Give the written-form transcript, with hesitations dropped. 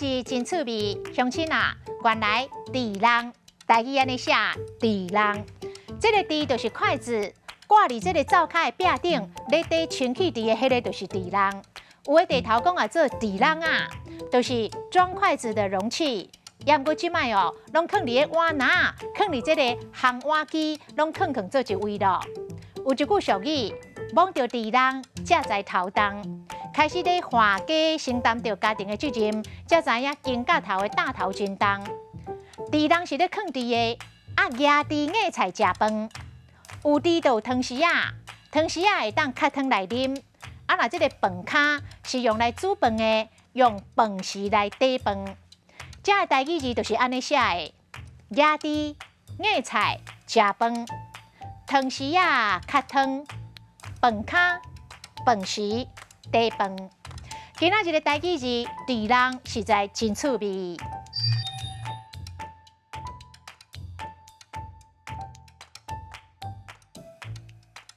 字真趣味，乡亲啊，原来砧篯，台语安尼写砧篯。这个砧就是筷子，挂伫这个灶骹的壁顶，咧底清气伫的迄个就是砧篯。有的地头讲啊做砧篯啊，就是装筷子的容器。也毋过即摆哦，拢放伫个碗拿，放伫这个烘碗机，拢放做一位咯。有一句俗语，摸着砧篯，才知头重。开始咧化家承担着家庭的责任，才知影肩胛头的大头真重。砧篯是咧放伫的，压伫硬菜食饭。有砧就有汤匙啊，汤匙啊会当较汤来啉。若这个饭卡是用来煮饭的，用饭匙来底饭。这个台语字就是安尼写的：压伫硬菜食饭，汤匙啊较汤，饭卡饭匙底饭。今仔日的台语字砧篯实在真趣味。